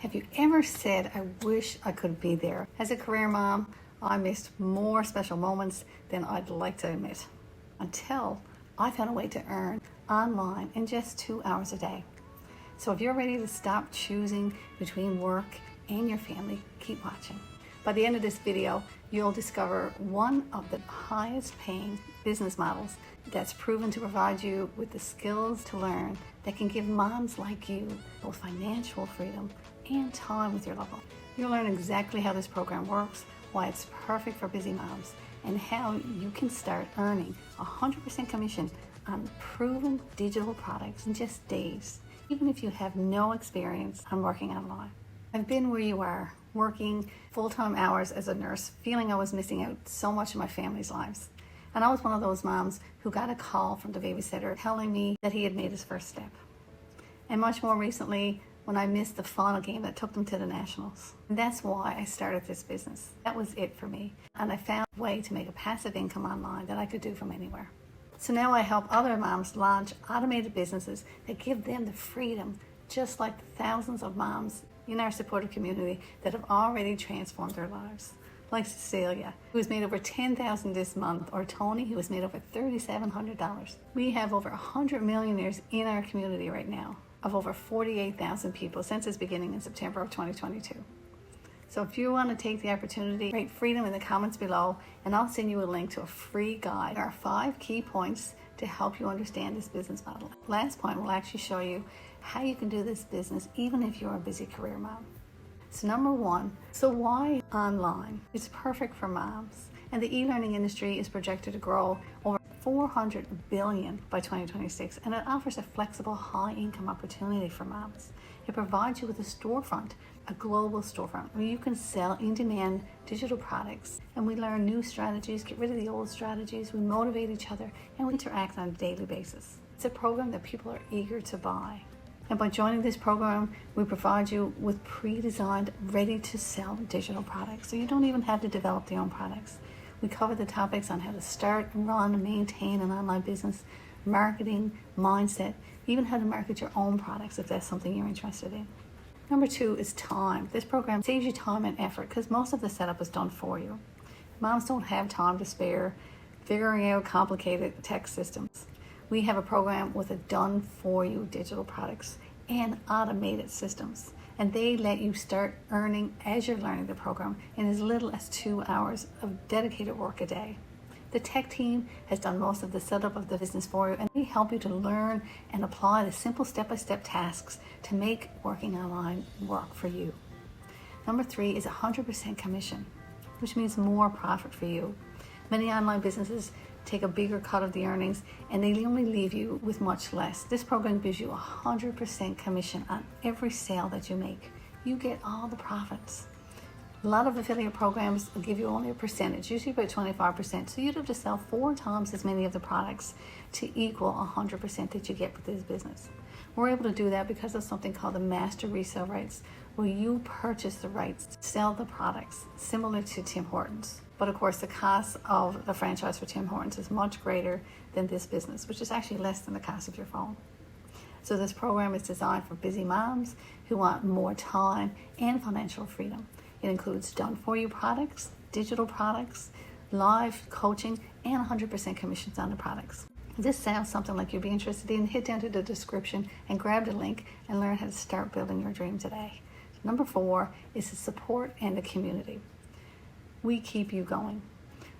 Have you ever said, I wish I could be there? As a career mom, I missed more special moments than I'd like to admit, until I found a way to earn online in just 2 hours a day. So if you're ready to stop choosing between work and your family, keep watching. By the end of this video, you'll discover one of the highest paying business models that's proven to provide you with the skills to learn that can give moms like you both financial freedom and time with your loved one. You'll learn exactly how this program works, why it's perfect for busy moms, and how you can start earning 100% commission on proven digital products in just days, even if you have no experience on working online. I've been where you are, working full-time hours as a nurse, feeling I was missing out so much of my family's lives. And I was one of those moms who got a call from the babysitter telling me that he had made his first step. And much more recently, when I missed the final game that took them to the Nationals. And that's why I started this business. That was it for me. And I found a way to make a passive income online that I could do from anywhere. So now I help other moms launch automated businesses that give them the freedom, just like the thousands of moms in our supportive community that have already transformed their lives. Like Cecilia, who has made over $10,000 this month, or Tony, who has made over $3,700. We have over 100 millionaires in our community right now, of over 48,000 people since its beginning in September of 2022. So if you want to take the opportunity, write freedom in the comments below, and I'll send you a link to a free guide. There are 5 key points to help you understand this business model. Last point will actually show you how you can do this business even if you're a busy career mom. So number 1, so why online? It's perfect for moms, and the e-learning industry is projected to grow over $400 billion by 2026, and it offers a flexible, high-income opportunity for moms. It provides you with a storefront, a global storefront, where you can sell in-demand digital products, and we learn new strategies, get rid of the old strategies, we motivate each other, and we interact on a daily basis. It's a program that people are eager to buy. And by joining this program, we provide you with pre-designed, ready-to-sell digital products, so you don't even have to develop your own products. We cover the topics on how to start, run, and maintain an online business, marketing, mindset, even how to market your own products if that's something you're interested in. Number 2 is time. This program saves you time and effort because most of the setup is done for you. Moms don't have time to spare figuring out complicated tech systems. We have a program with a done-for-you digital products and automated systems, and they let you start earning as you're learning the program in as little as 2 hours of dedicated work a day. The tech team has done most of the setup of the business for you, and they help you to learn and apply the simple step-by-step tasks to make working online work for you. Number 3 is 100% commission, which means more profit for you. Many online businesses take a bigger cut of the earnings, and they only leave you with much less. This program gives you 100% commission on every sale that you make. You get all the profits. A lot of affiliate programs will give you only a percentage, usually about 25%. So you'd have to sell 4 times as many of the products to equal 100% that you get with this business. We're able to do that because of something called the master resale rights, where you purchase the rights to sell the products, similar to Tim Hortons. But of course, the cost of the franchise for Tim Hortons is much greater than this business, which is actually less than the cost of your phone. So this program is designed for busy moms who want more time and financial freedom. It includes done-for-you products, digital products, live coaching, and 100% commissions on the products. If this sounds something like you'd be interested in, hit down to the description and grab the link and learn how to start building your dream today. Number 4 is the support and the community. We keep you going.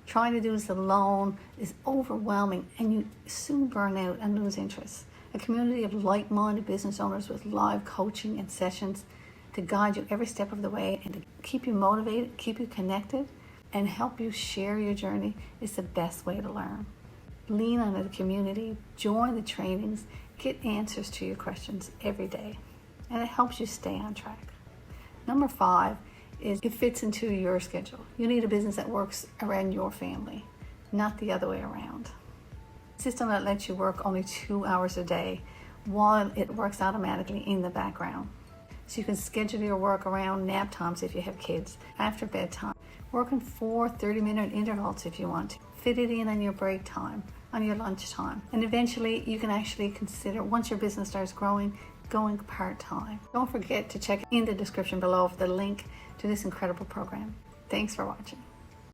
Trying to do this alone is overwhelming, and you soon burn out and lose interest. A community of like-minded business owners with live coaching and sessions to guide you every step of the way and to keep you motivated, keep you connected, and help you share your journey is the best way to learn. Lean on the community, join the trainings, get answers to your questions every day, and it helps you stay on track. Number 5 is it fits into your schedule. You need a business that works around your family, not the other way around. A system that lets you work only 2 hours a day while it works automatically in the background. So you can schedule your work around nap times if you have kids, after bedtime. Work in 4 30-minute intervals if you want to. Fit it in on your break time, on your lunch time. And eventually you can actually consider, once your business starts growing, going part-time. Don't forget to check in the description below for the link to this incredible program. Thanks for watching.